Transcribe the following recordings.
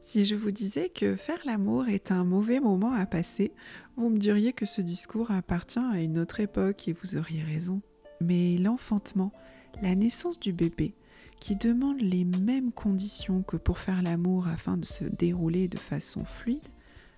Si je vous disais que faire l'amour est un mauvais moment à passer, vous me diriez que ce discours appartient à une autre époque et vous auriez raison. Mais l'enfantement, la naissance du bébé, qui demande les mêmes conditions que pour faire l'amour afin de se dérouler de façon fluide,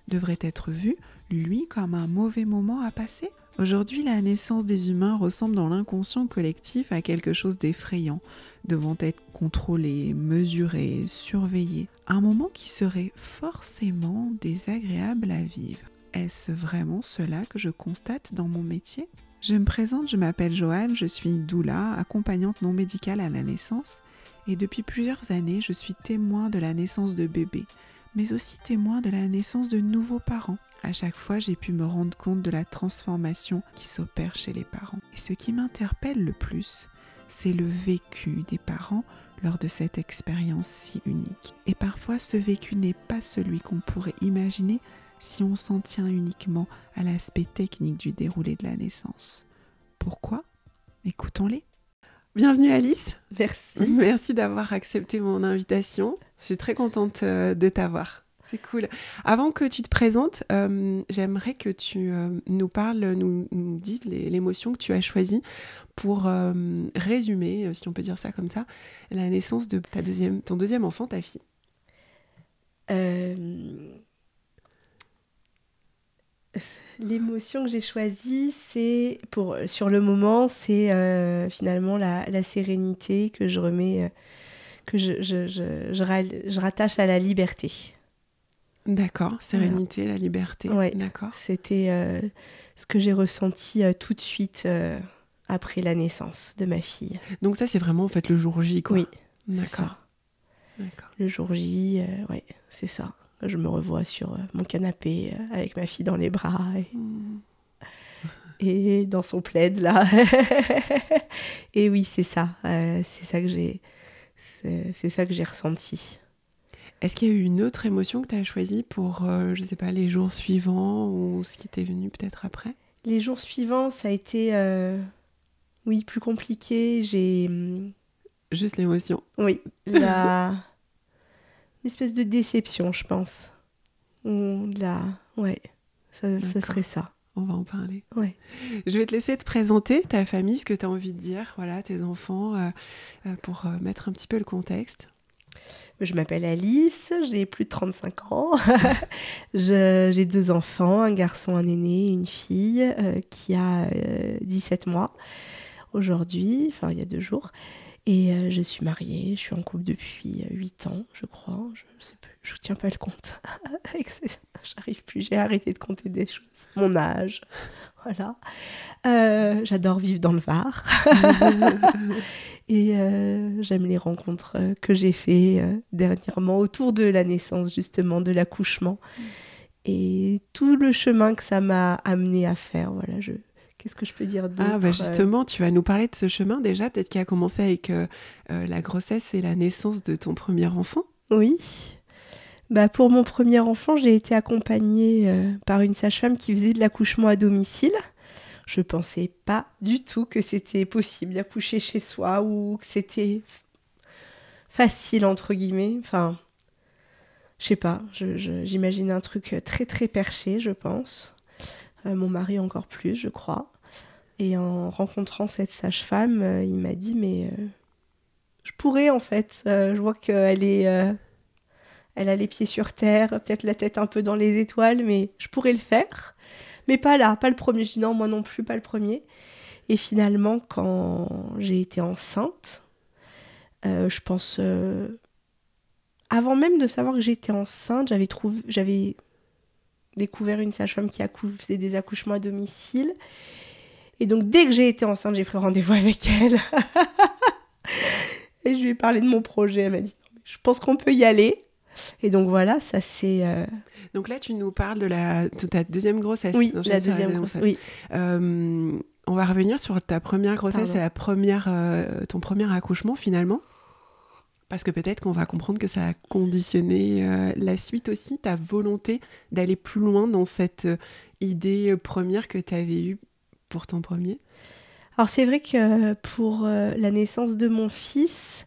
devrait être vu, lui, comme un mauvais moment à passer ? Aujourd'hui, la naissance des humains ressemble dans l'inconscient collectif à quelque chose d'effrayant, devant être contrôlé, mesuré, surveillé. Un moment qui serait forcément désagréable à vivre. Est-ce vraiment cela que je constate dans mon métier ? Je me présente, je m'appelle Joanne, je suis doula, accompagnante non médicale à la naissance, et depuis plusieurs années, je suis témoin de la naissance de bébés, mais aussi témoin de la naissance de nouveaux parents. À chaque fois, j'ai pu me rendre compte de la transformation qui s'opère chez les parents. Et ce qui m'interpelle le plus, c'est le vécu des parents lors de cette expérience si unique. Et parfois, ce vécu n'est pas celui qu'on pourrait imaginer si on s'en tient uniquement à l'aspect technique du déroulé de la naissance. Pourquoi ? Écoutons-les. Bienvenue Alice. Merci. Merci d'avoir accepté mon invitation. Je suis très contente de t'avoir. C'est cool. Avant que tu te présentes, j'aimerais que tu nous parles, nous dises l'émotion que tu as choisie pour résumer, si on peut dire ça comme ça, la naissance de ton deuxième enfant, ta fille. L'émotion que j'ai choisie, sur le moment, c'est finalement la sérénité que je remets, que je rattache à la liberté. D'accord, sérénité, la liberté. Ouais, d'accord. C'était ce que j'ai ressenti tout de suite après la naissance de ma fille. Donc ça, c'est vraiment en fait le jour J, quoi. Oui, d'accord. c'est ça. D'accord. Le jour J, ouais, c'est ça. Je me revois sur mon canapé avec ma fille dans les bras et dans son plaid là. Et oui, c'est ça. C'est ça que j'ai ressenti. Est-ce qu'il y a eu une autre émotion que tu as choisie pour, je sais pas, les jours suivants ou ce qui t'est venu peut-être après ? Les jours suivants, ça a été, oui, plus compliqué. Juste l'émotion. Oui, une espèce de déception, je pense. Ouais, ça serait ça. On va en parler. Ouais. Je vais te laisser te présenter ta famille, ce que tu as envie de dire, voilà, tes enfants, pour mettre un petit peu le contexte. Je m'appelle Alice, j'ai plus de 35 ans. J'ai 2 enfants, un garçon, un aîné, une fille qui a 17 mois aujourd'hui, enfin il y a 2 jours. Et je suis mariée, je suis en couple depuis 8 ans, je crois. Je sais plus, je ne tiens pas le compte. J'arrive plus, j'ai arrêté de compter des choses. Mon âge, voilà. J'adore vivre dans le Var. Et j'aime les rencontres que j'ai fait dernièrement autour de la naissance, justement, de l'accouchement. Et tout le chemin que ça m'a amené à faire, voilà, Qu'est-ce que je peux dire d'autre ? Ah, bah justement, tu vas nous parler de ce chemin déjà, peut-être qu'il a commencé avec la grossesse et la naissance de ton premier enfant. Oui. Bah, pour mon premier enfant, j'ai été accompagnée par une sage-femme qui faisait de l'accouchement à domicile. Je ne pensais pas du tout que c'était possible d'accoucher chez soi ou que c'était facile, entre guillemets. Enfin, je sais pas, j'imagine un truc très très perché, je pense. Mon mari encore plus, je crois. Et en rencontrant cette sage-femme, il m'a dit, mais je pourrais en fait. Je vois qu'elle elle a les pieds sur terre, peut-être la tête un peu dans les étoiles, mais je pourrais le faire. Mais pas là, pas le premier. Je dis non, moi non plus, pas le premier. Et finalement, quand j'ai été enceinte, je pense... avant même de savoir que j'étais enceinte, j'avais découvert une sage-femme qui faisait des accouchements à domicile. Et donc, dès que j'ai été enceinte, j'ai pris rendez-vous avec elle. Et je lui ai parlé de mon projet. Elle m'a dit, je pense qu'on peut y aller. Et donc, voilà, ça c'est... Donc là, tu nous parles de ta deuxième grossesse. Oui, la deuxième grossesse. Oui. On va revenir sur ta première grossesse et ton premier accouchement, finalement. Parce que peut-être qu'on va comprendre que ça a conditionné la suite aussi, ta volonté d'aller plus loin dans cette idée première que tu avais eue pour ton premier. Alors c'est vrai que pour la naissance de mon fils,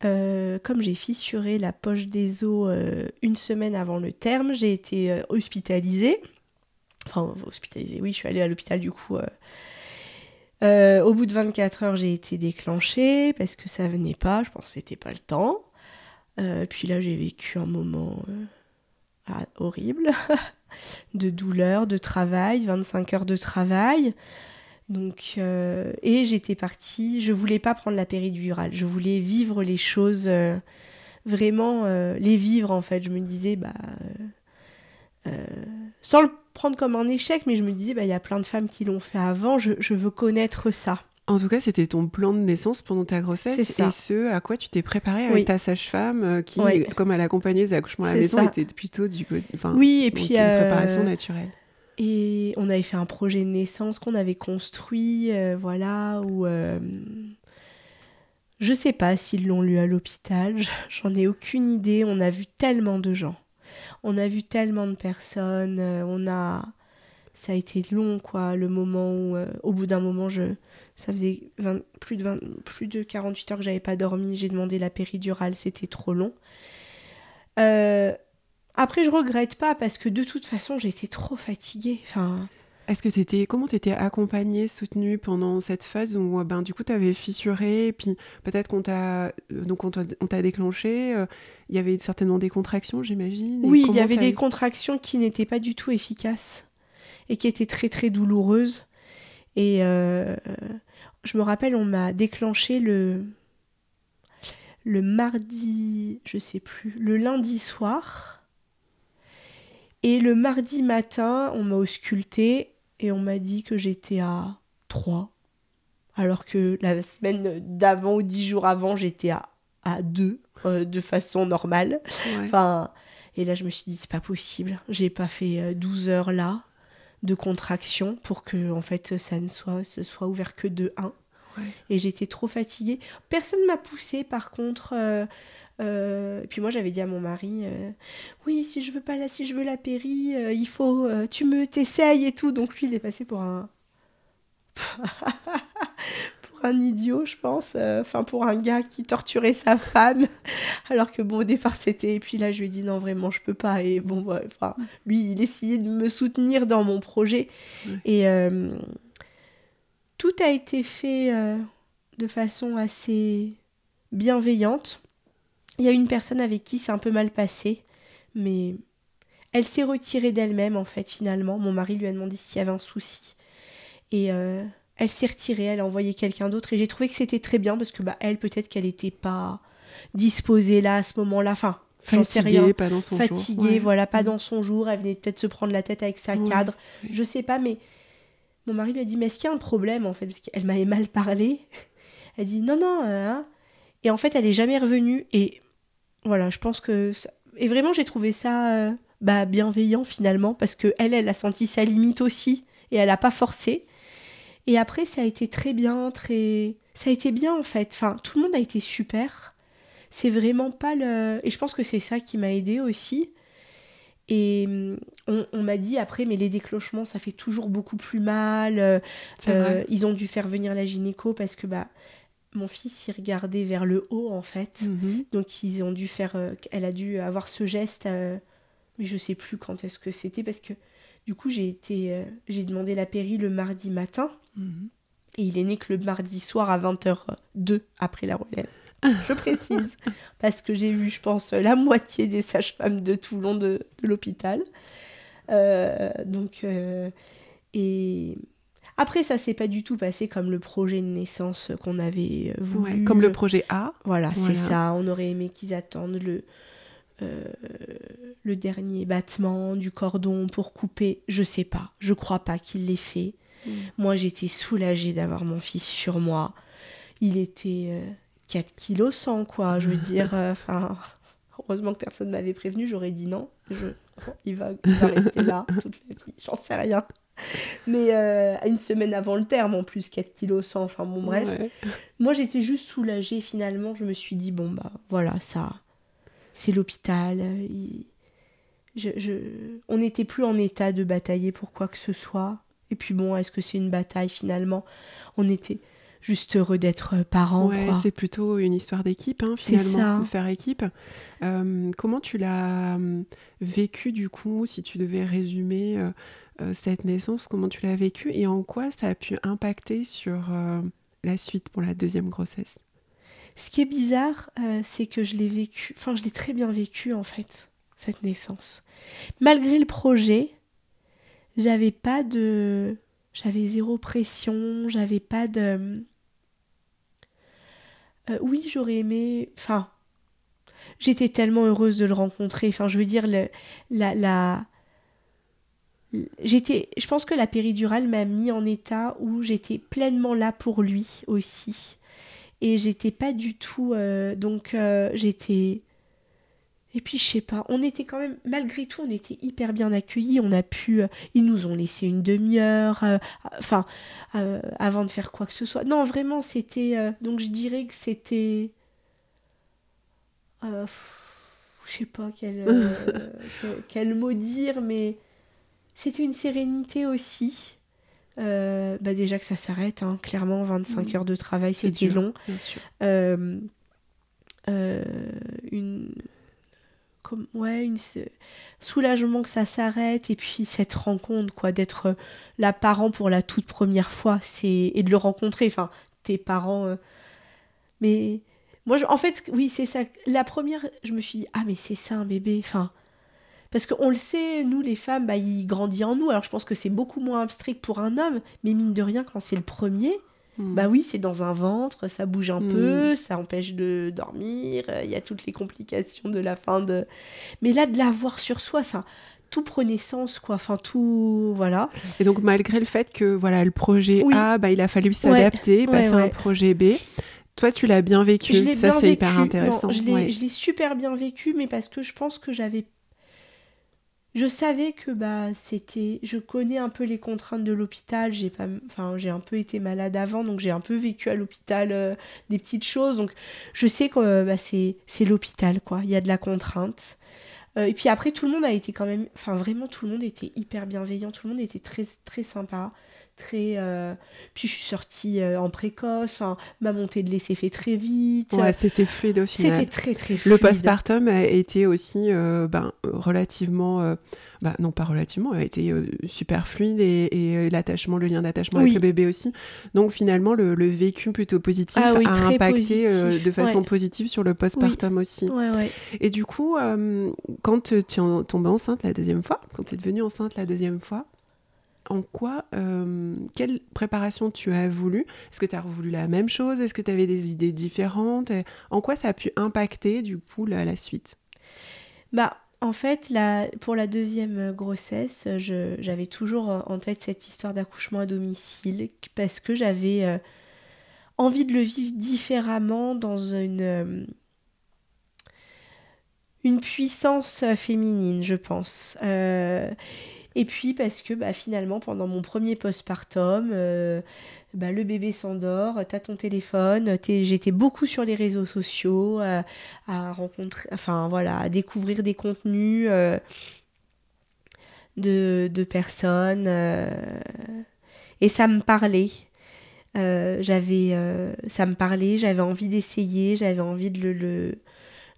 Comme j'ai fissuré la poche des os une semaine avant le terme, j'ai été hospitalisée. Enfin, hospitalisée, oui, je suis allée à l'hôpital du coup. Au bout de 24 heures, j'ai été déclenchée parce que ça venait pas, je pense que c'était pas le temps. Puis là, j'ai vécu un moment horrible de douleur, de travail, 25 heures de travail. Donc, et j'étais partie, je voulais pas prendre la péridurale, je voulais vivre les choses, vraiment les vivre en fait. Je me disais, sans le prendre comme un échec, mais je me disais, il y a plein de femmes qui l'ont fait avant, je veux connaître ça. En tout cas, c'était ton plan de naissance pendant ta grossesse, C'est ça. et ce à quoi tu t'es préparée avec ta sage-femme qui, comme elle accompagnait les accouchements à la maison, était plutôt et puis une préparation naturelle. Et on avait fait un projet de naissance qu'on avait construit, où je sais pas s'ils l'ont lu à l'hôpital, j'en ai aucune idée. On a vu tellement de gens, on a vu tellement de personnes, ça a été long quoi, le moment où au bout d'un moment ça faisait plus de 48 heures que j'avais pas dormi, j'ai demandé la péridurale, c'était trop long. Après je regrette pas parce que de toute façon j'étais trop fatiguée. Comment t'étais accompagnée, soutenue pendant cette phase où du coup t'avais fissuré, et puis peut-être on t'a déclenché, il y avait certainement des contractions, j'imagine. Oui, il y avait des contractions qui n'étaient pas du tout efficaces et qui étaient très très douloureuses. Et je me rappelle, on m'a déclenché le mardi, je sais plus, le lundi soir. Et le mardi matin, on m'a auscultée et on m'a dit que j'étais à 3. Alors que la semaine d'avant ou 10 jours avant, j'étais à 2 de façon normale. Ouais. Et là, je me suis dit, c'est pas possible. J'ai pas fait 12 heures là de contraction pour que en fait, ça ne soit ouvert que de 1. Ouais. Et j'étais trop fatiguée. Personne m'a poussée, par contre. Et puis moi, j'avais dit à mon mari, oui, si je veux la péri, il faut, t'essayes et tout. Donc lui, il est passé pour un idiot, je pense. Pour un gars qui torturait sa femme. Alors que au départ, c'était... Et puis là, je lui ai dit, non, vraiment, je peux pas. Et lui, il essayait de me soutenir dans mon projet. Ouais. Et tout a été fait de façon assez bienveillante. Il y a une personne avec qui c'est un peu mal passé, mais elle s'est retirée d'elle-même, en fait, finalement. Mon mari lui a demandé s'il y avait un souci. Et elle s'est retirée, elle a envoyé quelqu'un d'autre. Et j'ai trouvé que c'était très bien, parce que elle, peut-être qu'elle n'était pas disposée là, à ce moment-là. Fatiguée, pas dans son jour. Fatiguée, voilà, pas dans son jour. Elle venait peut-être se prendre la tête avec sa cadre. Ouais. Je sais pas, mais mon mari lui a dit, mais est-ce qu'il y a un problème, en fait? Parce qu'elle m'avait mal parlé. Elle dit, non. Et en fait, elle est jamais revenue. Et voilà, je pense que... Et vraiment, j'ai trouvé ça bienveillant, finalement, parce qu'elle a senti sa limite aussi, et elle n'a pas forcé. Et après, ça a été très bien, ça a été bien, en fait. Tout le monde a été super. C'est vraiment pas le... Et je pense que c'est ça qui m'a aidée aussi. Et on m'a dit après, mais les déclenchements, ça fait toujours beaucoup plus mal. Ils ont dû faire venir la gynéco parce que... mon fils, il regardait vers le haut, en fait. Mm-hmm. Donc, ils ont dû faire... elle a dû avoir ce geste, mais je sais plus quand est-ce que c'était, parce que, du coup, j'ai demandé la péri le mardi matin, mm-hmm. Et il est né que le mardi soir à 20h02, après la relève. Je précise, parce que j'ai vu, je pense, la moitié des sages-femmes de tout le long de l'hôpital. Et... Après, ça s'est pas du tout passé comme le projet de naissance qu'on avait voulu. Ouais, comme le projet A. Voilà, c'est ça. On aurait aimé qu'ils attendent le dernier battement du cordon pour couper. Je sais pas. Je crois pas qu'il l'ait fait. Moi, j'étais soulagée d'avoir mon fils sur moi. Il était 4 kg 100, quoi. Je veux dire, heureusement que personne m'avait prévenu. J'aurais dit non. Il va rester là toute la vie. J'en sais rien. Mais une semaine avant le terme, en plus, 4 kg 100, bref. Ouais. Moi, j'étais juste soulagée, finalement. Je me suis dit, voilà, ça, c'est l'hôpital. On n'était plus en état de batailler pour quoi que ce soit. Et puis est-ce que c'est une bataille, finalement? juste heureux d'être parent, Ouais, quoi. c'est plutôt une histoire d'équipe, hein, C'est finalement, ça. de faire équipe. Comment tu l'as vécu, du coup, si tu devais résumer cette naissance, comment tu l'as vécu et en quoi ça a pu impacter sur la suite pour la deuxième grossesse? Ce qui est bizarre, c'est que je l'ai vécu, enfin je l'ai très bien vécu en fait, cette naissance. Malgré le projet, j'avais pas de... J'avais zéro pression, j'avais pas de... oui, j'aurais aimé... Enfin, j'étais tellement heureuse de le rencontrer. Enfin, je veux dire, la... Je pense que la péridurale m'a mis en état où j'étais pleinement là pour lui aussi. Et j'étais pas du tout... j'étais... Et puis, je sais pas, on était quand même, malgré tout, on était hyper bien accueillis. On a pu, ils nous ont laissé une demi-heure, avant de faire quoi que ce soit. Non, vraiment, c'était, donc je dirais que c'était, je sais pas quel mot dire, mais c'était une sérénité aussi. Déjà que ça s'arrête, hein, clairement, 25 heures de travail, C'est c'était dur, long. bien sûr. Euh, une soulagement que ça s'arrête et puis cette rencontre quoi, d'être la parent pour la toute première fois, et de le rencontrer, enfin tes parents, mais moi en fait oui c'est ça, la première je me suis dit ah mais c'est ça un bébé, enfin parce qu'on le sait, nous les femmes, il grandit en nous, alors je pense que c'est beaucoup moins abstrait que pour un homme, mais mine de rien quand c'est le premier, bah oui, c'est dans un ventre, ça bouge un peu, ça empêche de dormir, il y a toutes les complications de la fin de... Mais là, de l'avoir sur soi, ça, tout prenait sens, quoi, enfin tout, voilà. Et donc, malgré le fait que voilà, le projet Oui. A, il a fallu s'adapter, passer à un projet B, toi, tu l'as bien vécu. Je l'ai ça, bien c'est vécu. hyper intéressant. Non, je l'ai super bien vécu, mais parce que je pense que je savais que je connais un peu les contraintes de l'hôpital, j'ai un peu été malade avant, donc j'ai un peu vécu à l'hôpital des petites choses, donc je sais que c'est l'hôpital, quoi, il y a de la contrainte. Et puis après tout le monde a été quand même, enfin vraiment tout le monde était hyper bienveillant, tout le monde était très très sympa. Puis je suis sortie en précoce, ma montée de lait s'est fait très vite. Ouais, c'était fluide au final. C'était très très fluide. Le postpartum a été aussi relativement, non pas relativement, a été super fluide et l'attachement, le lien d'attachement avec le bébé aussi. Donc finalement le vécu plutôt positif a impacté de façon positive sur le postpartum aussi. Ouais. Et du coup, quand tu es tombée enceinte la deuxième fois, quand tu es devenue enceinte la deuxième fois, en quoi, quelle préparation tu as voulu? Est-ce que tu as voulu la même chose? Est-ce que tu avais des idées différentes? En quoi ça a pu impacter, du coup, la suite? En fait, pour la deuxième grossesse, j'avais toujours en tête cette histoire d'accouchement à domicile parce que j'avais envie de le vivre différemment dans une puissance féminine, je pense. Et puis parce que finalement, pendant mon premier postpartum, le bébé s'endort, t'as ton téléphone, j'étais beaucoup sur les réseaux sociaux, à rencontrer, à découvrir des contenus de personnes, et ça me parlait. Ça me parlait, j'avais envie d'essayer, j'avais envie de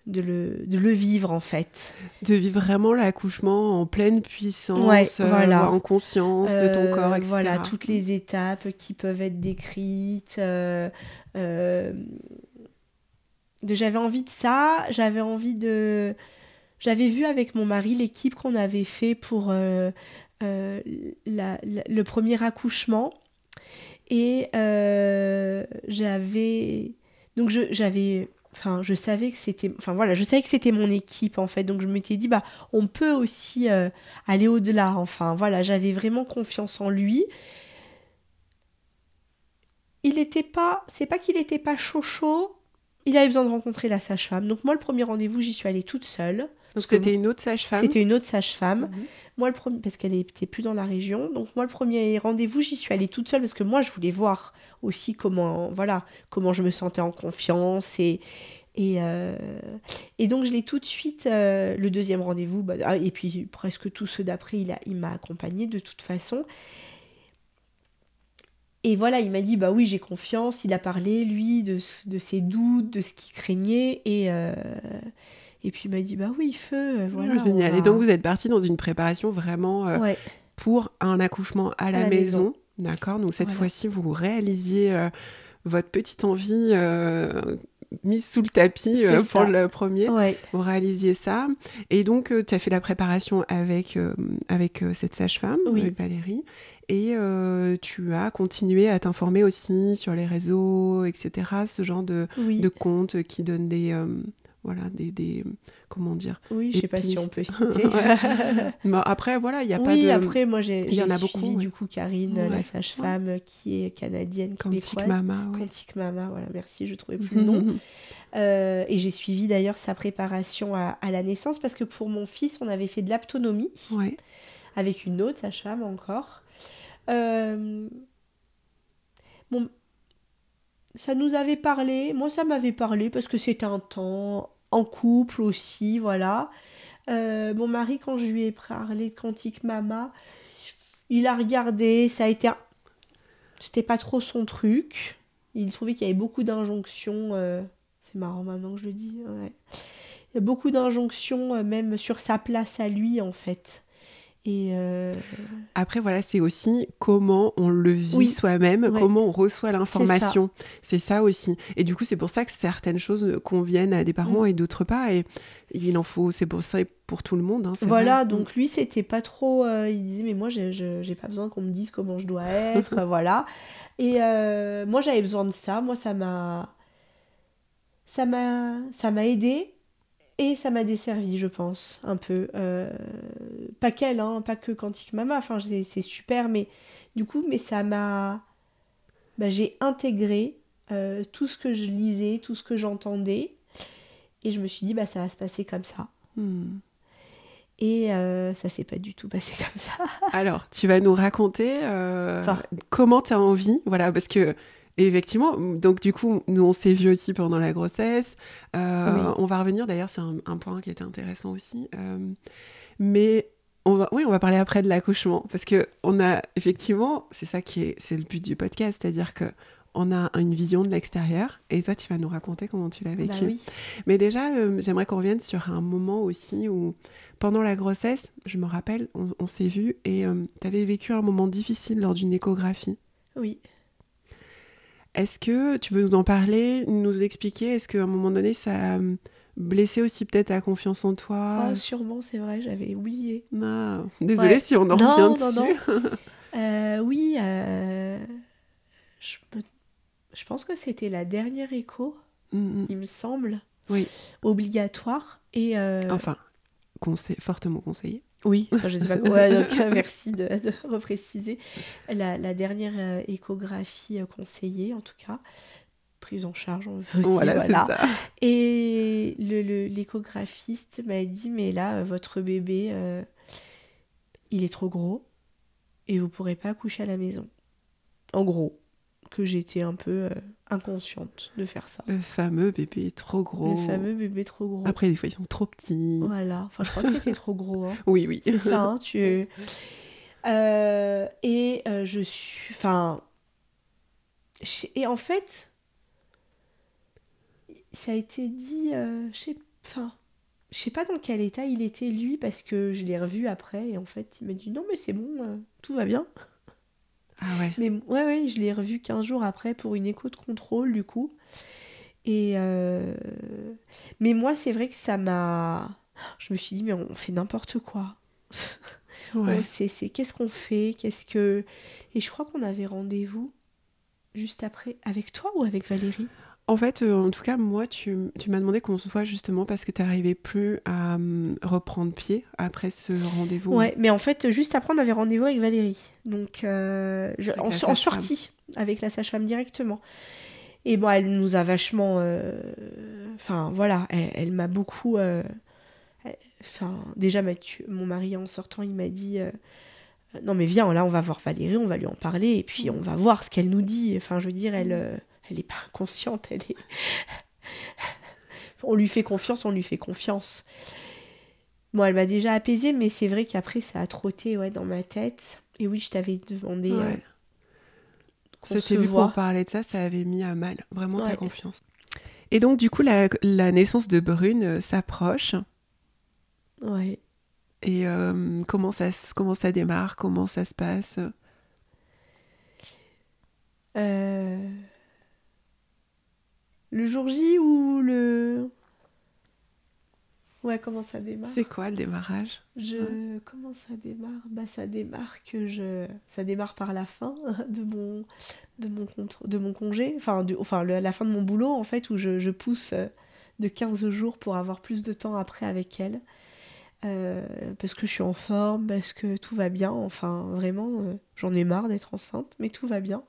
le vivre en fait. De vivre vraiment l'accouchement en pleine puissance, en conscience de ton corps, etc. Voilà, toutes les étapes qui peuvent être décrites. J'avais envie de ça, J'avais vu avec mon mari l'équipe qu'on avait fait pour le premier accouchement. Et je savais que c'était mon équipe en fait, donc je m'étais dit on peut aussi aller au-delà, j'avais vraiment confiance en lui. C'est pas qu'il était pas chaud, il avait besoin de rencontrer la sage-femme. Donc moi le premier rendez-vous, j'y suis allée toute seule. Donc c'était une autre sage-femme. C'était une autre sage-femme. Moi, parce qu'elle n'était plus dans la région. Donc moi, le premier rendez-vous, j'y suis allée toute seule parce que moi, je voulais voir aussi comment je me sentais en confiance. Et donc, je l'ai tout de suite, le deuxième rendez-vous, et puis presque tous ceux d'après, il m'a accompagnée de toute façon. Et voilà, il m'a dit, bah oui, j'ai confiance. Il a parlé, lui, de ses doutes, de ce qu'il craignait. Et puis il m'a dit, bah oui, feu, voilà. Génial. Et donc vous êtes parti dans une préparation vraiment Ouais, pour un accouchement à la maison. D'accord. Donc cette fois-ci, vous réalisiez votre petite envie mise sous le tapis pour le premier. Ouais. Vous réalisiez ça. Et donc tu as fait la préparation avec cette sage-femme, avec Valérie. Et tu as continué à t'informer aussi sur les réseaux, etc. Ce genre de comptes qui donnent des... comment dire, oui, je sais pas si on peut citer. Bon, après, voilà, il n'y a pas de... Oui, après, moi, j'ai suivi beaucoup, du coup, Karine, la sage-femme, qui est canadienne, québécoise. Quantique Mama, voilà, merci, je trouvais plus le nom. Et j'ai suivi d'ailleurs sa préparation à la naissance, parce que pour mon fils, on avait fait de l'aptonomie, avec une autre sage-femme encore. Bon, ça nous avait parlé, moi ça m'avait parlé, parce que c'était un temps... en couple aussi, voilà. Mon mari, quand je lui ai parlé de Quantique Mama, il a regardé, ça a été... C'était pas trop son truc. Il trouvait qu'il y avait beaucoup d'injonctions. C'est marrant maintenant que je le dis. Ouais. Il y a beaucoup d'injonctions, même sur sa place à lui, en fait. Et après, voilà, c'est aussi comment on le vit soi-même, comment on reçoit l'information. C'est ça aussi. Et du coup, c'est pour ça que certaines choses conviennent à des parents et d'autres pas. Et il en faut, c'est pour ça et pour tout le monde. Hein, voilà, vrai. Donc lui, c'était pas trop... il disait, mais moi, j'ai pas besoin qu'on me dise comment je dois être, voilà. Et moi, j'avais besoin de ça. Moi, ça m'a aidée. Et ça m'a desservi, je pense, un peu. Pas qu'elle, hein, pas que Quantique Mama, enfin, c'est super, mais du coup, ça m'a... Bah, j'ai intégré tout ce que je lisais, tout ce que j'entendais, et je me suis dit, bah, ça va se passer comme ça. Et ça s'est pas du tout passé comme ça. Alors, tu vas nous raconter comment tu as envie, voilà, parce que... Et effectivement, donc du coup, nous on s'est vus aussi pendant la grossesse. On va revenir, d'ailleurs, c'est un point qui était intéressant aussi. Mais on va parler après de l'accouchement, parce que on a effectivement, c'est le but du podcast, c'est-à-dire que on a une vision de l'extérieur, et toi, tu vas nous raconter comment tu l'as vécu. Oui. Mais déjà, j'aimerais qu'on revienne sur un moment aussi où, pendant la grossesse, je me rappelle, on s'est vus et tu avais vécu un moment difficile lors d'une échographie. Oui. Est-ce que tu veux nous en parler, nous expliquer? Est-ce qu'à un moment donné, ça a blessé aussi peut-être ta confiance en toi? Sûrement, c'est vrai, j'avais oublié. Ah, désolée si on en revient dessus. Oui, je pense que c'était la dernière écho, il me semble, obligatoire. Et enfin, fortement conseillé. Oui, enfin, je sais pas. Ouais, donc merci de repréciser. La dernière échographie conseillée, en tout cas, prise en charge, on veut aussi. Voilà. C'est ça. Et l'échographiste m'a dit, mais là, votre bébé, il est trop gros et vous pourrez pas accoucher à la maison. En gros, que j'étais un peu inconsciente de faire ça. Le fameux bébé trop gros. Le fameux bébé trop gros. Après, des fois, ils sont trop petits. Voilà. Enfin, je crois que c'était trop gros. Hein. Oui. C'est ça, hein, je suis... Enfin... Et en fait, ça a été dit... je sais pas dans quel état il était, lui, parce que je l'ai revu après, et en fait, il m'a dit, non, mais c'est bon, tout va bien. Ah ouais. Mais ouais, je l'ai revu 15 jours après pour une écho de contrôle, du coup. Et mais moi, c'est vrai que ça m'a... Je me suis dit, mais on fait n'importe quoi. Ouais. Qu'est-ce qu'on fait? Et je crois qu'on avait rendez-vous juste après. Avec toi ou avec Valérie? En fait, en tout cas, moi, tu m'as demandé qu'on se voit justement parce que tu n'arrivais plus à reprendre pied après ce rendez-vous. Ouais, mais en fait, juste après, on avait rendez-vous avec Valérie. Donc, en sortie, avec la sage-femme directement. Et bon, elle nous a vachement... Enfin, voilà, elle m'a beaucoup... déjà, mon mari, en sortant, il m'a dit... non, mais viens, là, on va voir Valérie, on va lui en parler, et puis on va voir ce qu'elle nous dit. Enfin, je veux dire, elle est pas inconsciente, elle est... on lui fait confiance. Bon, elle m'a déjà apaisée, mais c'est vrai qu'après, ça a trotté dans ma tête. Et oui, je t'avais demandé Ça t'est vu pour parler de ça, ça avait mis à mal vraiment ta confiance. Et donc, du coup, la naissance de Brune s'approche. Ouais. Et comment ça démarre? Comment ça se passe? Le jour J ou le... Ouais, comment ça démarre? C'est quoi le démarrage? Comment ça démarre? Ça démarre par la fin de mon congé, la fin de mon boulot, en fait, où je pousse de 15 jours pour avoir plus de temps après avec elle. Parce que je suis en forme, parce que tout va bien. Enfin, vraiment, j'en ai marre d'être enceinte, mais tout va bien.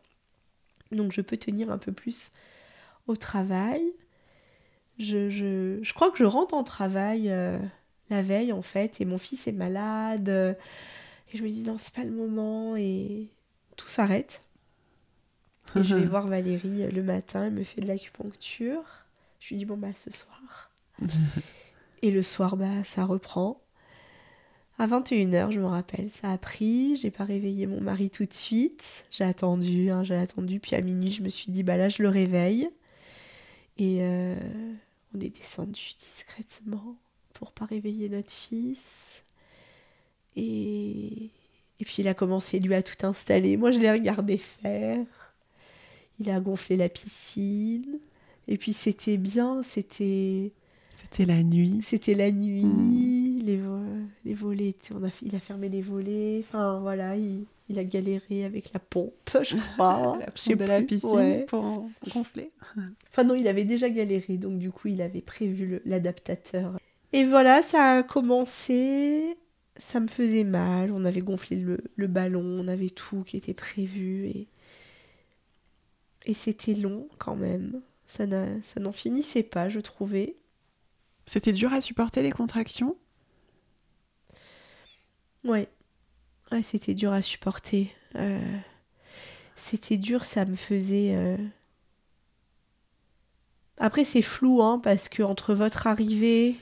Donc, je peux tenir un peu plus au travail. Je crois que je rentre en travail la veille, en fait, et mon fils est malade. Et je me dis, non, c'est pas le moment, et tout s'arrête. Et je vais voir Valérie le matin, elle me fait de l'acupuncture. Je lui dis, bon, bah, ce soir. Et le soir, bah, ça reprend. À 21h, je me rappelle, ça a pris. J'ai pas réveillé mon mari tout de suite. J'ai attendu. Puis à minuit, je me suis dit, bah là, je le réveille. Et on est descendu discrètement pour pas réveiller notre fils. Et puis il a commencé, lui, à tout installer. Moi, je l'ai regardé faire. Il a gonflé la piscine. Et puis c'était bien, C'était la nuit. C'était la nuit. Les volets, il a fermé les volets. Enfin, voilà, il a galéré avec la pompe, je crois. La pompe de la piscine pour gonfler. Enfin non, il avait déjà galéré, donc du coup, il avait prévu l'adaptateur. Et voilà, ça a commencé. Ça me faisait mal. On avait gonflé le ballon, on avait tout qui était prévu. Et c'était long quand même. Ça n'en finissait pas, je trouvais. C'était dur à supporter les contractions? Ouais, c'était dur à supporter. C'était dur, ça me faisait... Après, c'est flou, hein, parce que entre votre arrivée,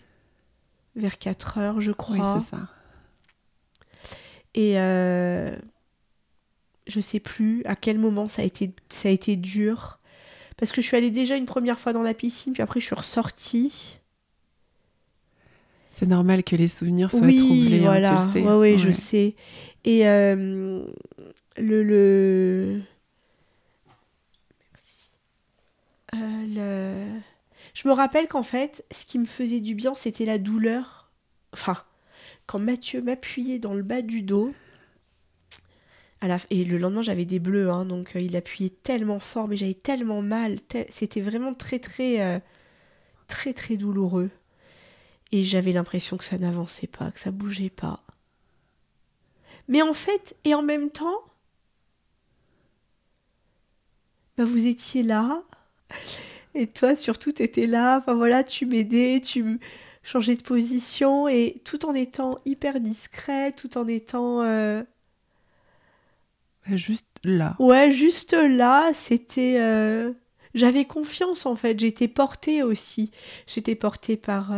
vers 4h, je crois... Oui, c'est ça. Et je sais plus à quel moment ça a été dur. Parce que je suis allée déjà une première fois dans la piscine, puis après je suis ressortie. C'est normal que les souvenirs soient troublés, voilà. Hein, tu le sais. Ouais, je sais. Et je me rappelle qu'en fait, ce qui me faisait du bien, c'était la douleur. Enfin, quand Mathieu m'appuyait dans le bas du dos, et le lendemain j'avais des bleus, hein, donc il appuyait tellement fort, mais j'avais tellement mal. C'était vraiment très, très, très, très douloureux. Et j'avais l'impression que ça n'avançait pas, que ça bougeait pas. Mais en fait, et en même temps, bah vous étiez là. Et toi, surtout, t'étais là. Enfin voilà, tu m'aidais, tu changeais de position. Et tout en étant hyper discret, tout en étant... Juste là. Ouais, juste là, c'était... J'avais confiance, en fait. J'étais portée aussi. J'étais portée par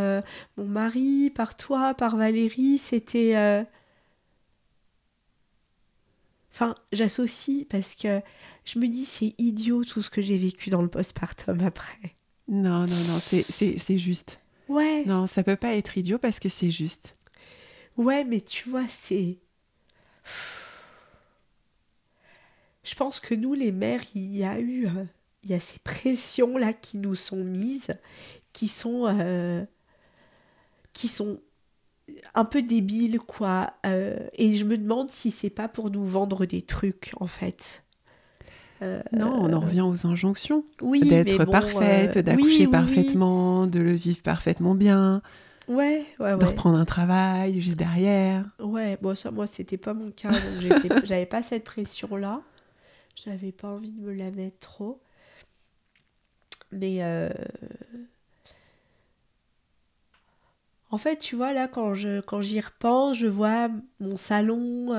mon mari, par toi, par Valérie. C'était... Enfin, j'associe parce que je me dis, c'est idiot tout ce que j'ai vécu dans le postpartum après. Non, c'est juste. Ouais. Non, ça peut pas être idiot parce que c'est juste. Ouais, mais tu vois, c'est... Je pense que nous, les mères, il y a ces pressions-là qui nous sont mises, qui sont un peu débiles, quoi. Et je me demande si c'est pas pour nous vendre des trucs, en fait. Non, on en revient aux injonctions. Oui, d'être parfaite, d'accoucher parfaitement, de le vivre parfaitement bien. Ouais. De reprendre un travail juste derrière. Ouais, bon, ça, moi, c'était pas mon cas, donc j'avais pas cette pression-là. J'avais pas envie de me la mettre trop. Mais en fait, tu vois, là, quand j'y repense, je vois mon salon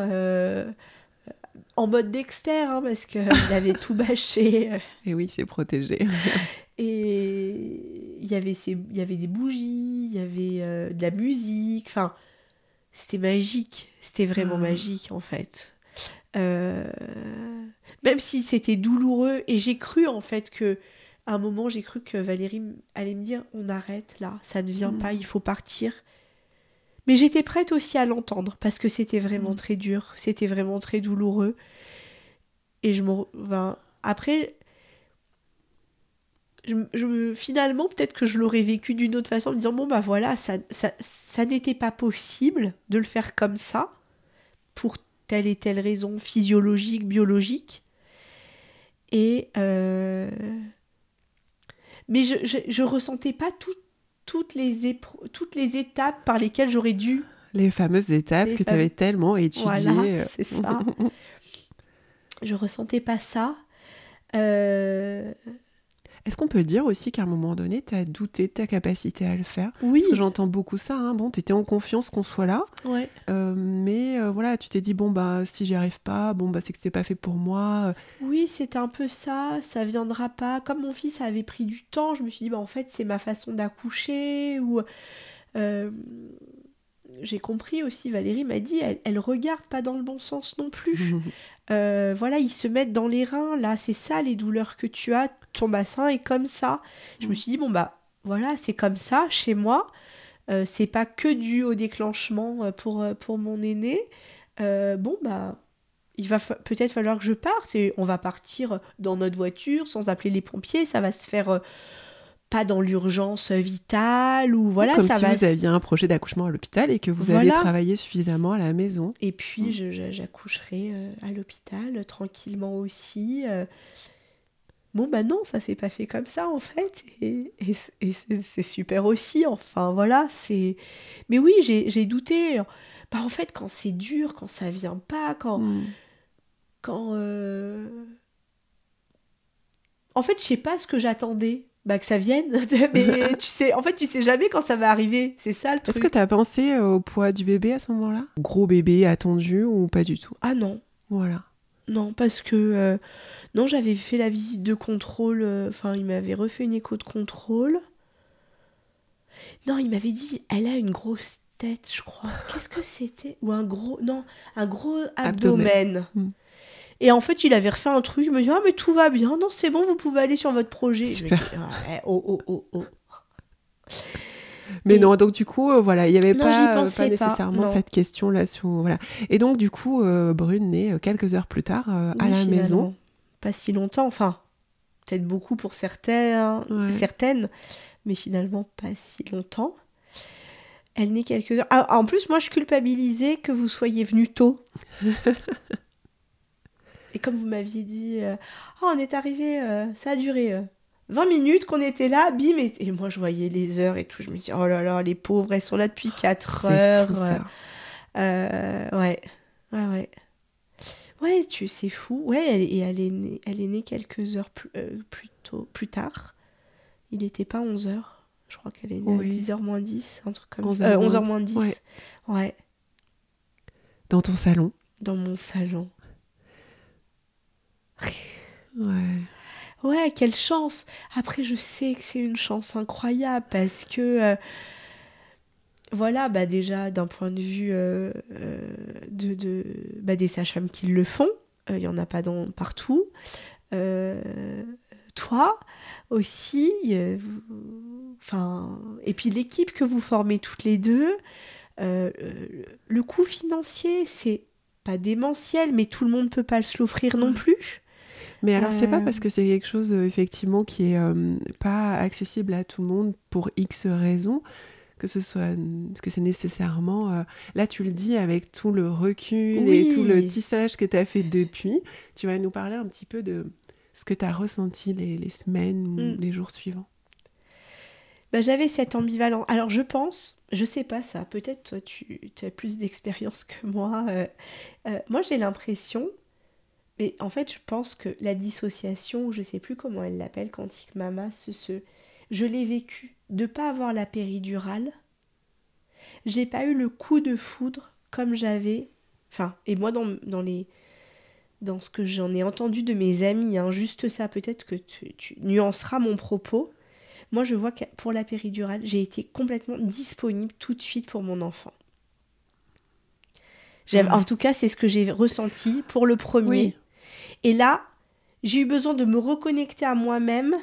en mode Dexter, hein, parce qu'il avait tout bâché. Et oui, c'est protégé. Et il y avait des bougies, il y avait de la musique. Enfin, c'était magique. C'était vraiment magique, en fait. Euh, Même si c'était douloureux, et j'ai cru en fait que, à un moment, j'ai cru que Valérie allait me dire, on arrête là, ça ne vient pas, il faut partir. Mais j'étais prête aussi à l'entendre, parce que c'était vraiment très dur, c'était vraiment très douloureux. Et après, finalement, peut-être que je l'aurais vécu d'une autre façon, en me disant, bon bah voilà, ça n'était pas possible de le faire comme ça, pour telle et telle raison physiologique, biologique. Mais je ressentais pas toutes les étapes par lesquelles j'aurais dû. Les fameuses étapes que tu avais tellement étudiées. Voilà, c'est ça. Je ressentais pas ça. Est-ce qu'on peut dire aussi qu'à un moment donné, tu as douté de ta capacité à le faire? Oui. Parce que j'entends beaucoup ça. Hein. Bon, tu étais en confiance qu'on soit là. Ouais. Mais voilà, tu t'es dit, bon, bah, si j'y arrive pas, bon, bah, c'est que c'était pas fait pour moi. Oui, c'était un peu ça viendra pas. Comme mon fils avait pris du temps, je me suis dit, bah, en fait, c'est ma façon d'accoucher. Ou j'ai compris aussi, Valérie m'a dit, elle regarde pas dans le bon sens non plus. Voilà, ils se mettent dans les reins, là, c'est ça les douleurs que tu as, ton bassin est comme ça. Je me suis dit, bon bah, voilà, c'est comme ça chez moi. C'est pas que dû au déclenchement pour mon aîné. Bon bah, il va peut-être falloir que je parte. On va partir dans notre voiture sans appeler les pompiers, ça va se faire... pas dans l'urgence vitale ou voilà. Comme ça si va vous aviez un projet d'accouchement à l'hôpital et que vous aviez travaillé suffisamment à la maison. Et puis j'accoucherai à l'hôpital tranquillement aussi. Bon bah non, ça s'est pas fait comme ça en fait. Et c'est super aussi. Enfin voilà, c'est... Mais oui, j'ai douté. Bah en fait, quand c'est dur, quand ça vient pas, quand en fait, je sais pas ce que j'attendais. Bah que ça vienne, mais tu sais, en fait, tu sais jamais quand ça va arriver. C'est ça le truc. Est-ce que tu as pensé au poids du bébé à ce moment-là? Gros bébé attendu ou pas du tout? Ah non. Voilà. Non, parce que non, j'avais fait la visite de contrôle. Enfin, il m'avait refait une écho de contrôle. Non, il m'avait dit, elle a une grosse tête, je crois. Qu'est-ce que c'était? Ou un gros abdomen. Et en fait, il avait refait un truc. Il me dit, ah mais tout va bien. Non, c'est bon, vous pouvez aller sur votre projet. Super. Je me dis, oh. Mais non, donc du coup, voilà, il n'y avait pas nécessairement non. cette question-là. Voilà. Et donc, du coup, Brune naît quelques heures plus tard à la maison. Pas si longtemps, enfin, peut-être beaucoup pour certaines, mais finalement pas si longtemps. Elle naît quelques heures. Ah, en plus, moi, je culpabilisais que vous soyez venu tôt. Et comme vous m'aviez dit, on est arrivé, ça a duré 20 minutes qu'on était là, bim, et moi je voyais les heures et tout, je me dis, oh là là, les pauvres, elles sont là depuis 4 heures. Fou, ça. Ouais. Ouais, c'est fou. Ouais, elle est née quelques heures plus tard. Il n'était pas 11 heures. Je crois qu'elle est née à 10h moins 10, un truc comme ça. 11h moins 10. Ouais. Dans ton salon? Dans mon salon. Ouais, quelle chance. Après, je sais que c'est une chance incroyable parce que, voilà, bah déjà, d'un point de vue des sages-femmes qui le font, il n'y en a pas partout. Toi aussi, et puis l'équipe que vous formez toutes les deux, le coût financier, c'est pas démentiel, mais tout le monde peut pas se l'offrir non plus. Mais alors, c'est pas parce que c'est quelque chose, effectivement, qui est pas accessible à tout le monde pour X raisons, que c'est nécessairement... Là, tu le dis avec tout le recul et tout le tissage que tu as fait depuis. Tu vas nous parler un petit peu de ce que tu as ressenti les semaines ou les jours suivants. Bah, j'avais cette ambivalence. Alors, je pense, je sais pas ça, peut-être toi, tu as plus d'expérience que moi. Moi, j'ai l'impression... Mais en fait, je pense que la dissociation, je sais plus comment elle l'appelle, quantique mama, je l'ai vécu. De pas avoir la péridurale, j'ai pas eu le coup de foudre comme j'avais... Enfin, et moi, dans ce que j'en ai entendu de mes amis, hein, juste ça, peut-être que tu nuanceras mon propos. Moi, je vois que pour la péridurale, j'ai été complètement disponible tout de suite pour mon enfant. En tout cas, c'est ce que j'ai ressenti pour le premier. Oui. Et là, j'ai eu besoin de me reconnecter à moi-même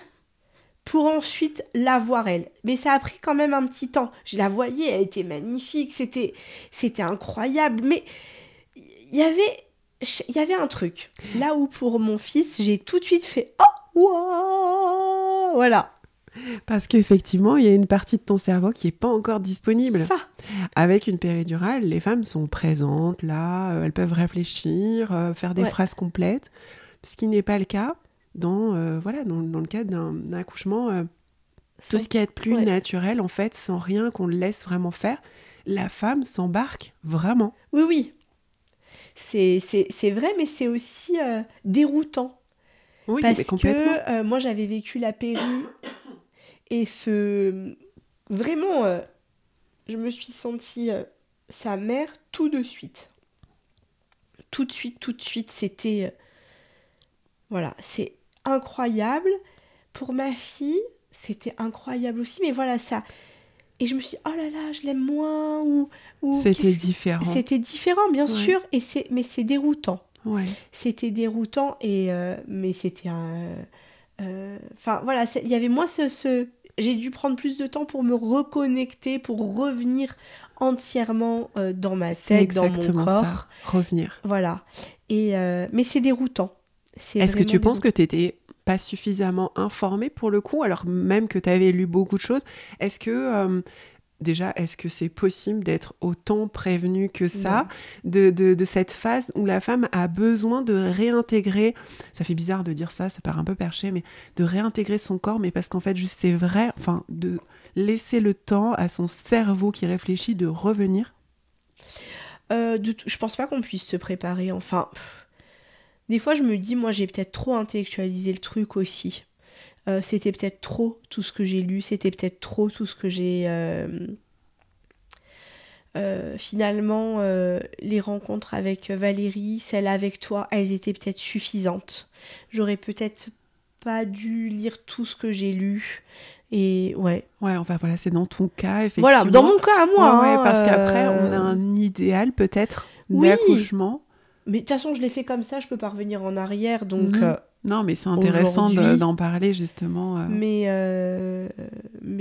pour ensuite la voir elle. Mais ça a pris quand même un petit temps. Je la voyais, elle était magnifique, c'était incroyable. Mais il y avait un truc. Là où pour mon fils, j'ai tout de suite fait « Oh, wow !» Voilà. Parce qu'effectivement, il y a une partie de ton cerveau qui n'est pas encore disponible. Ça. Avec une péridurale, les femmes sont présentes, là, elles peuvent réfléchir, faire des phrases complètes, ce qui n'est pas le cas dans le cadre d'un accouchement. Tout ce qui est plus naturel, en fait, sans rien qu'on le laisse vraiment faire, la femme s'embarque vraiment. Oui, oui. C'est vrai, mais c'est aussi déroutant. Oui, parce mais complètement. Que moi, j'avais vécu la péri et vraiment, je me suis sentie sa mère tout de suite. Tout de suite, c'était... voilà, c'est incroyable. Pour ma fille, c'était incroyable aussi, mais voilà, ça... Et je me suis dit, oh là là, je l'aime moins, ou c'était différent. C'était différent, bien sûr, mais c'est déroutant. Ouais. C'était déroutant, mais c'était... Enfin, voilà, il y avait moins j'ai dû prendre plus de temps pour me reconnecter, pour revenir entièrement dans ma tête, dans mon corps. Ça, revenir. Voilà. Mais c'est déroutant. Est-ce que tu penses que tu n'étais pas suffisamment informée pour le coup, alors même que tu avais lu beaucoup de choses? Est-ce que... déjà, est-ce que c'est possible d'être autant prévenu que ça de cette phase où la femme a besoin de réintégrer, ça fait bizarre de dire ça paraît un peu perché, mais de réintégrer son corps, mais parce qu'en fait, juste c'est vrai, enfin, de laisser le temps à son cerveau qui réfléchit de revenir? Je pense pas qu'on puisse se préparer, enfin... Des fois, je me dis, moi, j'ai peut-être trop intellectualisé le truc aussi. C'était peut-être trop tout ce que j'ai lu, c'était peut-être trop tout ce que j'ai... finalement, les rencontres avec Valérie, celles avec toi, elles étaient peut-être suffisantes. J'aurais peut-être pas dû lire tout ce que j'ai lu. Et ouais. Ouais, enfin voilà, c'est dans ton cas, effectivement. Voilà, dans mon cas à moi. Ouais, parce qu'après, on a un idéal peut-être d'accouchement. Mais de toute façon, je l'ai fait comme ça, je peux pas revenir en arrière, donc... Non, mais c'est intéressant d'en parler, justement. Mais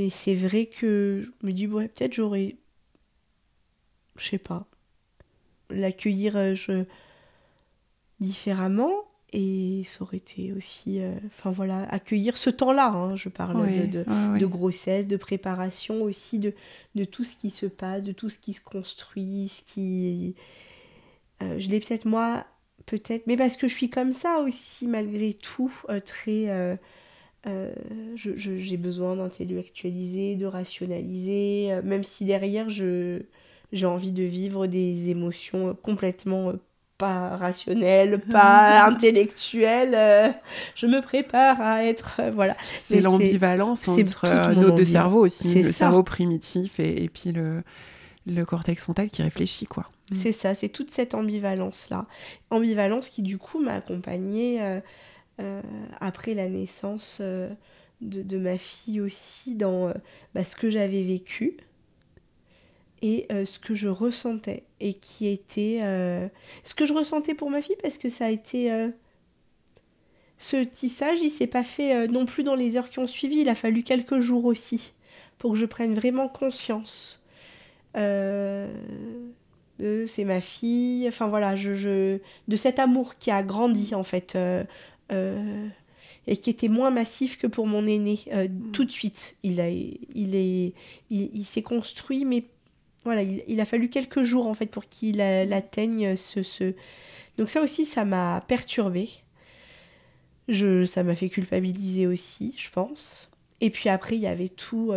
c'est vrai que je me dis, ouais, peut-être j'aurais... Je sais pas. L'accueillir différemment. Et ça aurait été aussi... Enfin voilà, accueillir ce temps-là. Hein, je parle de grossesse, de préparation aussi, de tout ce qui se passe, de tout ce qui se construit, ce qui... je l'ai peut-être moi... Peut-être, mais parce que je suis comme ça aussi, malgré tout, très... j'ai besoin d'intellectualiser, de rationaliser, même si derrière, j'ai envie de vivre des émotions complètement pas rationnelles, pas intellectuelles. Je me prépare à être... voilà. C'est l'ambivalence entre nos deux cerveaux aussi, le cerveau primitif et puis le cortex frontal qui réfléchit, quoi. C'est ça, c'est toute cette ambivalence-là. Ambivalence qui, du coup, m'a accompagnée après la naissance de ma fille aussi dans ce que j'avais vécu et ce que je ressentais. Et qui était... ce que je ressentais pour ma fille, parce que ça a été... ce tissage, il s'est pas fait non plus dans les heures qui ont suivi. Il a fallu quelques jours aussi pour que je prenne vraiment conscience. C'est ma fille, enfin voilà, de cet amour qui a grandi en fait, et qui était moins massif que pour mon aîné, tout de suite. Il s'est construit, mais voilà, il a fallu quelques jours en fait pour qu'il atteigne Donc ça aussi, ça m'a perturbée. Ça m'a fait culpabiliser aussi, je pense. Et puis après, il y avait tout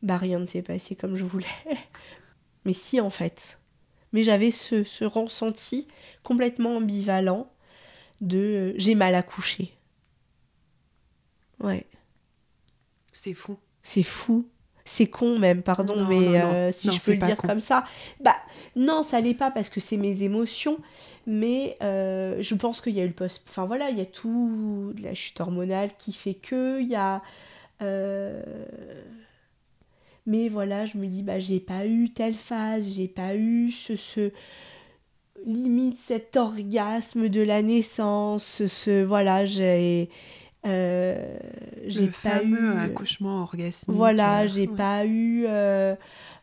rien ne s'est passé comme je voulais. Mais si, en fait. Mais j'avais ce ressenti complètement ambivalent de j'ai mal accouché. Ouais. C'est fou. C'est fou. C'est con même, pardon, non, mais non. si je peux le dire comme ça. Non, ça l'est pas parce que c'est mes émotions, mais je pense qu'il y a eu le post... Enfin voilà, il y a tout de la chute hormonale qui fait que, il y a... Mais voilà, je me dis, j'ai pas eu telle phase, j'ai pas eu limite cet orgasme de la naissance, voilà, j'ai Le pas fameux eu, accouchement orgasmique. voilà, j'ai Ouais. pas eu,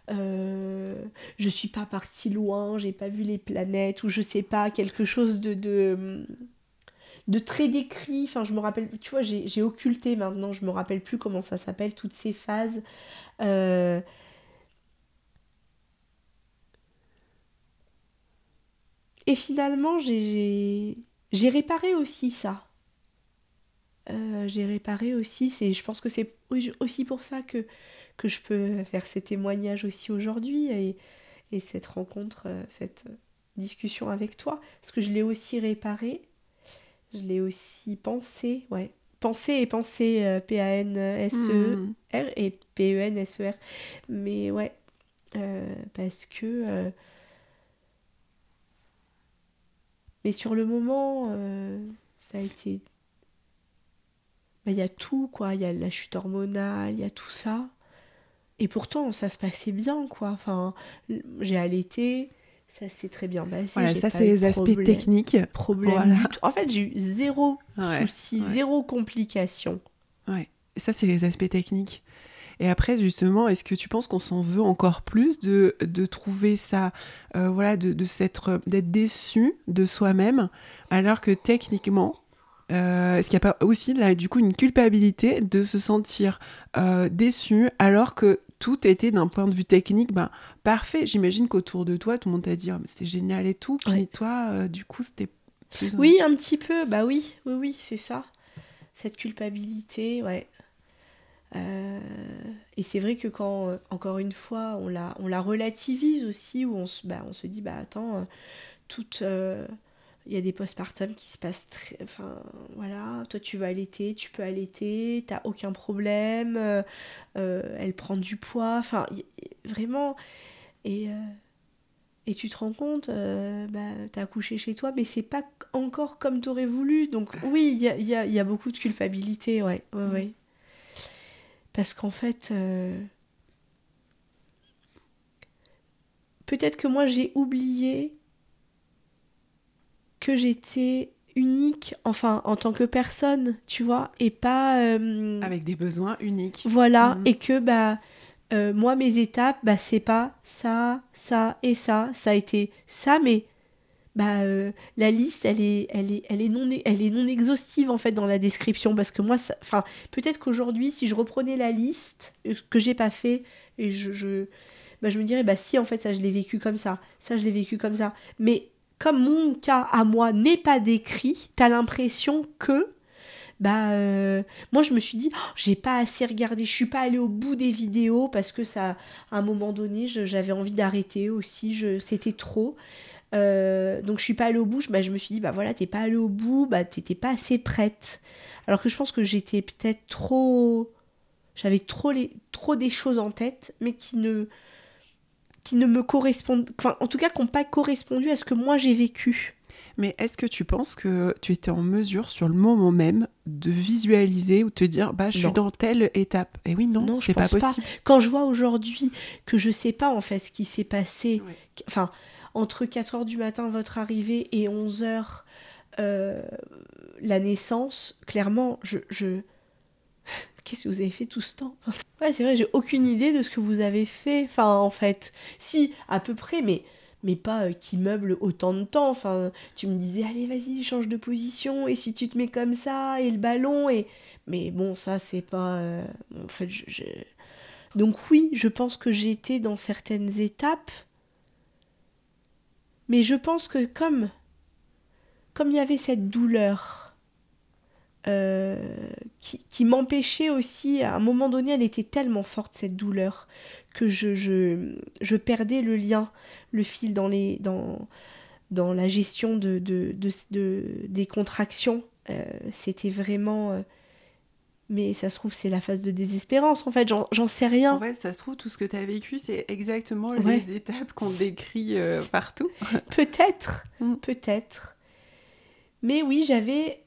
je suis pas partie loin, j'ai pas vu les planètes, ou je sais pas, quelque chose de très décrit. Enfin, je me rappelle, tu vois, j'ai occulté maintenant, je me rappelle plus comment ça s'appelle, toutes ces phases. Euh, et finalement, j'ai réparé aussi ça. J'ai réparé aussi, je pense que c'est aussi pour ça que je peux faire ces témoignages aussi aujourd'hui et cette rencontre, cette discussion avec toi. Parce que je l'ai aussi réparé, je l'ai aussi pensé, ouais. Pensé et pensé, Hmm. P-A-N-S-E-R et P-E-N-S-E-R. Mais ouais, parce que... mais sur le moment, ça a été... bah, il y a tout, quoi. Il y a la chute hormonale, il y a tout ça. Et pourtant, ça se passait bien, quoi. Enfin, j'ai allaité, ça s'est très bien passé, Voilà, j'ai ça, pas c'est eu les aspects techniques. problème Voilà. du tout. En fait, j'ai eu zéro Ouais, souci, ouais, zéro complication. ouais. Et ça, c'est les aspects techniques. Et après, justement, est-ce que tu penses qu'on s'en veut encore plus de trouver ça, voilà, d'être déçu de soi-même, alors que techniquement, est-ce qu'il n'y a pas aussi, là, du coup, une culpabilité de se sentir déçu, alors que tout était, d'un point de vue technique, ben, parfait. J'imagine qu'autour de toi, tout le monde t'a dit, ah, mais c'était génial et tout, puis Ouais. toi, du coup, c'était plus... Oui, un petit peu, bah oui, oui, oui, c'est ça. Cette culpabilité, ouais. Euh, Et c'est vrai que quand, encore une fois, on la relativise aussi, où on se dit, bah attends, toute... il y a des postpartum qui se passent très... Enfin, voilà, toi tu vas allaiter, tu peux allaiter, t'as aucun problème, elle prend du poids, enfin, vraiment... Et, et tu te rends compte, bah, t'as accouché chez toi, mais c'est pas encore comme t'aurais voulu. Donc oui, il y a beaucoup de culpabilité, ouais, ouais, ouais. Parce qu'en fait, peut-être que moi j'ai oublié que j'étais unique, enfin, en tant que personne, tu vois, et pas... Avec des besoins uniques. voilà, Mhm. et que, bah, moi, mes étapes, bah, c'est pas ça, ça et ça. Ça a été ça, mais bah, la liste, elle est non exhaustive, en fait, dans la description, parce que moi, enfin, peut-être qu'aujourd'hui, si je reprenais la liste, que j'ai pas fait, et bah, je me dirais, bah si, en fait, ça, je l'ai vécu comme ça, je l'ai vécu comme ça. Mais comme mon cas à moi n'est pas décrit, t'as l'impression que, bah, moi, je me suis dit, oh, j'ai pas assez regardé, je suis pas allée au bout des vidéos, parce que ça, à un moment donné, j'avais envie d'arrêter aussi, c'était trop. Donc je suis pas allée au bout, je me suis dit, bah voilà, t'es pas allée au bout, bah t'étais pas assez prête. Alors que je pense que j'étais peut-être trop... J'avais trop des choses en tête, mais qui ne me correspondent... Enfin, en tout cas, qui n'ont pas correspondu à ce que moi j'ai vécu. Mais est-ce que tu penses que tu étais en mesure, sur le moment même, de visualiser ou te dire, bah, je suis Non. dans telle étape? Et oui, non, Non, je c'est pas pense pas. possible. Quand je vois aujourd'hui que je sais pas en fait ce qui s'est passé, Ouais. enfin, entre 4h du matin, votre arrivée, et 11h, la naissance, clairement, qu'est-ce que vous avez fait tout ce temps? Ouais, c'est vrai, j'ai aucune idée de ce que vous avez fait. Enfin, en fait, si, à peu près, mais pas qui meuble autant de temps. Enfin, tu me disais, allez, vas-y, change de position, et si tu te mets comme ça, et le ballon, et... Mais bon, ça, c'est pas... En fait, donc oui, je pense que j'ai été dans certaines étapes, mais je pense que comme il y avait cette douleur qui m'empêchait aussi, à un moment donné, elle était tellement forte, cette douleur, que je perdais le lien, le fil dans la gestion des contractions. C'était vraiment... mais ça se trouve, c'est la phase de désespérance, en fait, j'en sais En rien. fait, ça se trouve, tout ce que tu as vécu, c'est exactement Ouais, les étapes qu'on décrit partout. peut-être, Mm. peut-être. Mais oui, j'avais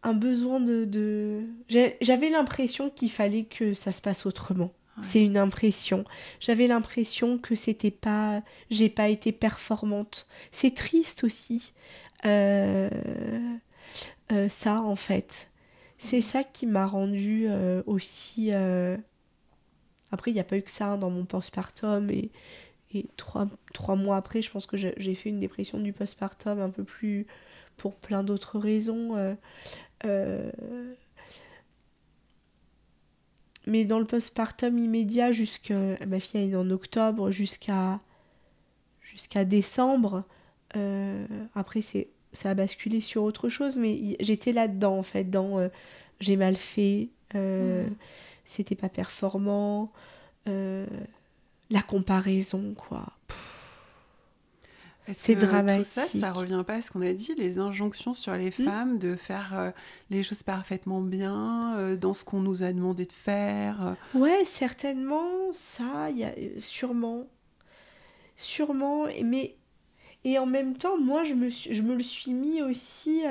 un besoin j'avais l'impression qu'il fallait que ça se passe autrement. C'est une impression. J'avais l'impression que c'était pas... J'ai pas été performante. C'est triste aussi. Ça, en fait. C'est ça qui m'a rendue aussi... Après, il n'y a pas eu que ça dans mon postpartum. Et 3 mois après, je pense que j'ai fait une dépression du postpartum un peu plus... pour plein d'autres raisons. Mais dans le postpartum immédiat, ma fille elle est née en octobre, jusqu'à décembre. Après, ça a basculé sur autre chose, mais j'étais là-dedans, en fait, dans j'ai mal fait, c'était pas performant, la comparaison, quoi. C'est dramatique. Tout ça, ça revient pas à ce qu'on a dit, les injonctions sur les femmes de faire les choses parfaitement bien, dans ce qu'on nous a demandé de faire. Ouais, certainement, ça, il y a sûrement, mais et en même temps, moi, je me le suis mis aussi,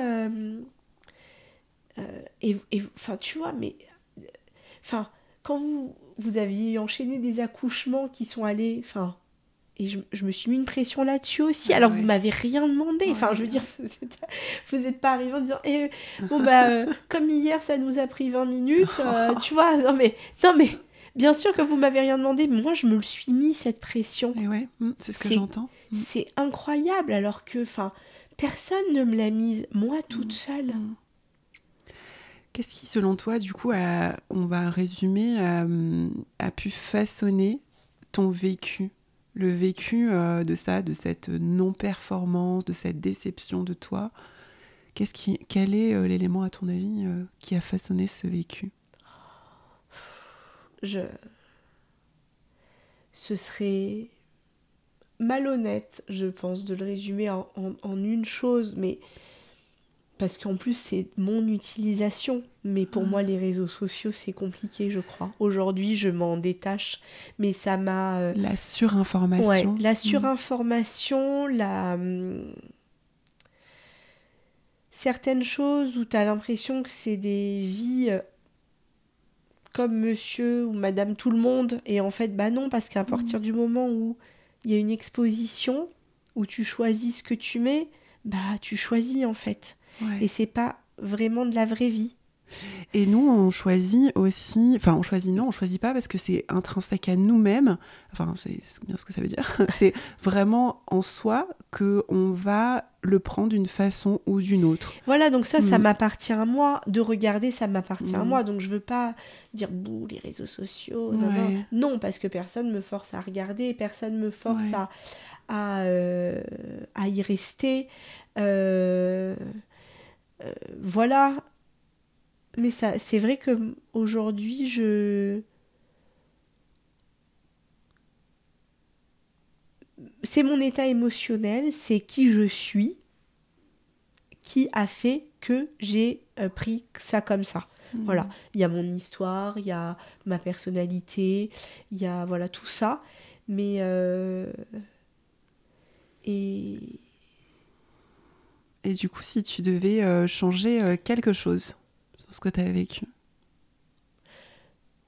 et enfin, tu vois, mais enfin, quand vous aviez enchaîné des accouchements qui sont allés, enfin. Et je me suis mis une pression là-dessus aussi. Alors, vous m'avez rien demandé. Enfin, je veux dire, vous n'êtes pas arrivé en disant comme hier, ça nous a pris 20 minutes. Tu vois, non, mais bien sûr que vous m'avez rien demandé. Mais moi, je me le suis mis, cette pression. Et ouais, c'est ce que j'entends. C'est incroyable. Alors que, personne ne me l'a mise. Moi, toute seule. Qu'est-ce qui, selon toi, du coup, on va résumer, a pu façonner ton vécu? Le vécu de cette non-performance, de cette déception de toi. Quel est l'élément, à ton avis, qui a façonné ce vécu? Ce serait malhonnête, je pense, de le résumer en une chose, mais parce qu'en plus, c'est mon utilisation. Mais pour moi, les réseaux sociaux, c'est compliqué, je crois. Aujourd'hui, je m'en détache, mais ça m'a... La surinformation. Ouais, la surinformation, certaines choses où tu as l'impression que c'est des vies comme monsieur ou madame tout le monde. Et en fait, non, parce qu'à partir du moment où il y a une exposition, où tu choisis ce que tu mets, tu choisis, en fait. Ouais. Et c'est pas vraiment de la vraie vie. Et nous, on choisit aussi... Enfin, on choisit pas parce que c'est intrinsèque à nous-mêmes. Enfin, c'est bien ce que ça veut dire. C'est vraiment en soi qu'on va le prendre d'une façon ou d'une autre. Voilà, donc ça m'appartient à moi. De regarder, ça m'appartient à moi. Donc je veux pas dire, bouh, les réseaux sociaux. Non, parce que personne me force à regarder. Personne me force à y rester. Voilà. Mais ça, c'est vrai qu'aujourd'hui, c'est mon état émotionnel, c'est qui je suis, qui a fait que j'ai pris ça comme ça. Voilà, il y a mon histoire, il y a ma personnalité, il y a voilà tout ça. Mais et du coup, si tu devais changer quelque chose sur ce que tu as vécu,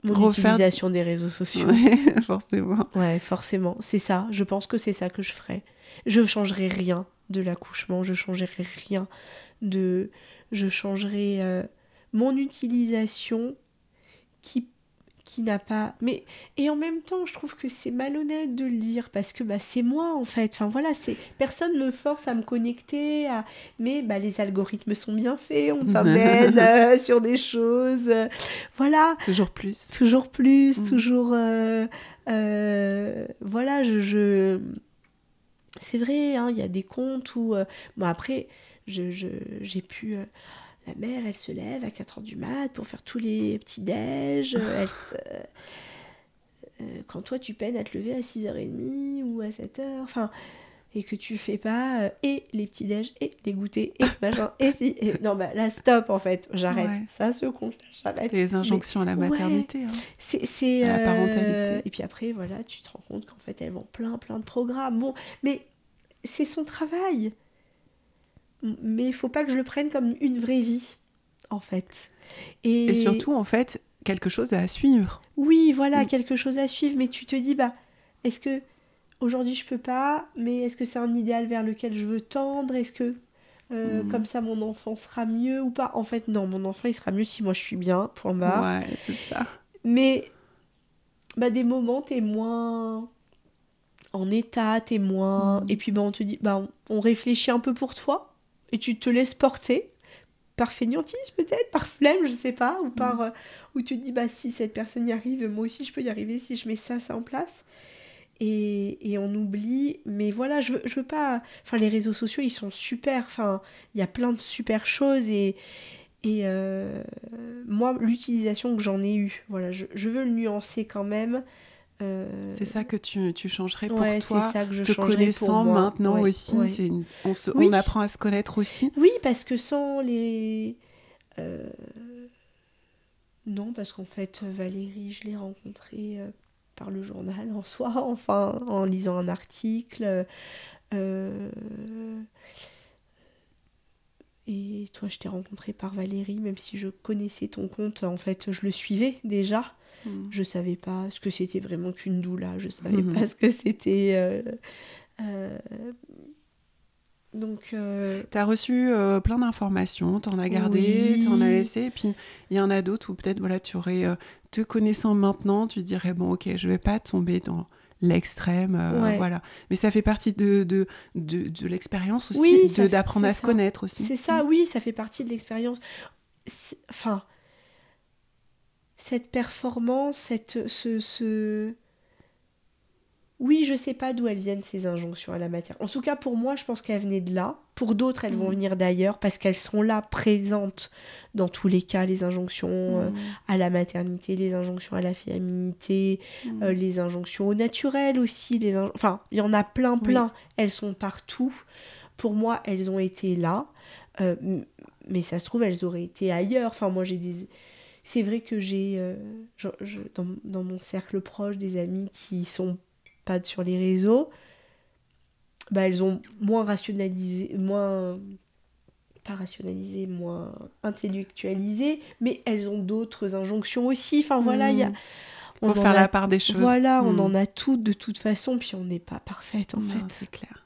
mon utilisation des réseaux sociaux. Ouais, forcément. Ouais, forcément. C'est ça. Je pense que c'est ça que je ferais. Je changerais rien de l'accouchement. Je changerais rien de... Je changerais mon utilisation qui n'a pas... Mais... Et en même temps, je trouve que c'est malhonnête de le dire parce que c'est moi, en fait. Enfin, voilà, personne ne me force à me connecter. Mais les algorithmes sont bien faits. On t'amène sur des choses. Voilà. Toujours plus. Toujours plus. Toujours... voilà, c'est vrai, il y a des comptes où... Bon, après, j'ai pu... La mère, elle se lève à 4h du mat pour faire tous les petits-déj. Quand toi, tu peines à te lever à 6h30 ou à 7h, enfin, et que tu fais pas et les petits-déj et les goûters et machin, et si... Et... Non, là, stop, en fait. J'arrête. Ouais. Ça se compte, j'arrête. Les injonctions à la maternité. Ouais. C'est à la parentalité. Et puis après, voilà, tu te rends compte qu'en fait, elles vont plein de programmes. Bon, mais c'est son travail. Mais il faut pas que je le prenne comme une vraie vie, en fait. Et surtout, en fait, quelque chose à suivre. Oui, voilà, quelque chose à suivre, mais tu te dis, est-ce que aujourd'hui je peux pas, mais est-ce que c'est un idéal vers lequel je veux tendre? Est-ce que comme ça mon enfant sera mieux ou pas? En fait, non, mon enfant il sera mieux si moi je suis bien, point barre. Ouais, c'est ça. Mais des moments, t'es moins en état, t'es moins... Et puis on te dit, on réfléchit un peu pour toi, et tu te laisses porter, par fainéantise peut-être, par flemme, je sais pas, ou par... où tu te dis, si cette personne y arrive, moi aussi je peux y arriver si je mets ça en place. Et on oublie, mais voilà, je veux pas... Enfin, les réseaux sociaux, ils sont super, enfin, il y a plein de super choses, et moi, l'utilisation que j'en ai eue, voilà, je veux le nuancer quand même. C'est ça que tu changerais pour toi, toi, c'est ça que je te connaissant pour moi. maintenant aussi, ouais. On apprend à se connaître aussi. Oui, parce que sans les... Non, parce qu'en fait, Valérie, je l'ai rencontrée par le journal en soi, enfin, en lisant un article. Et toi, je t'ai rencontrée par Valérie, même si je connaissais ton compte, en fait, je le suivais déjà. Je savais pas ce que c'était vraiment qu'une doula, je savais pas ce que c'était... Donc, t'as reçu plein d'informations, t'en as gardé, t'en as laissé, et puis il y en a d'autres où peut-être voilà, tu aurais, te connaissant maintenant, tu dirais bon ok, je vais pas tomber dans l'extrême, voilà. Mais ça fait partie de l'expérience aussi, d'apprendre à se connaître aussi. C'est ça, oui, ça fait partie de l'expérience. Enfin, cette performance, Oui, je sais pas d'où elles viennent ces injonctions à la matière. En tout cas, pour moi, je pense qu'elles venaient de là. Pour d'autres, elles vont venir d'ailleurs parce qu'elles sont là, présentes dans tous les cas, les injonctions à la maternité, les injonctions à la féminité, les injonctions au naturel aussi. Enfin, il y en a plein. Oui. Elles sont partout. Pour moi, elles ont été là. Mais ça se trouve, elles auraient été ailleurs. Enfin, moi, c'est vrai que j'ai, dans mon cercle proche, des amis qui sont pas sur les réseaux, elles ont moins intellectualisé, mais elles ont d'autres injonctions aussi. Enfin voilà, faut faire la part des choses. Voilà, on en a toutes de toute façon, puis on n'est pas parfaite en fait. C'est clair.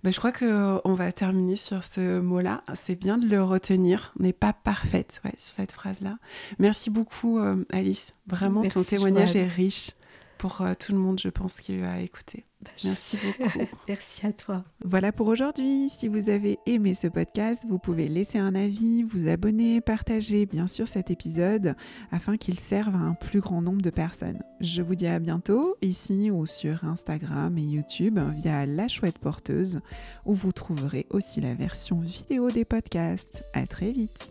Je crois qu'on va terminer sur ce mot-là. C'est bien de le retenir. On n'est pas parfaite sur cette phrase-là. Merci beaucoup, Alice. Vraiment, ton témoignage est riche pour tout le monde, je pense, qui va écouter. Merci beaucoup. Merci à toi. Voilà pour aujourd'hui. Si vous avez aimé ce podcast, vous pouvez laisser un avis, vous abonner, partager bien sûr cet épisode afin qu'il serve à un plus grand nombre de personnes. Je vous dis à bientôt ici ou sur Instagram et YouTube via La Chouette Porteuse où vous trouverez aussi la version vidéo des podcasts. À très vite.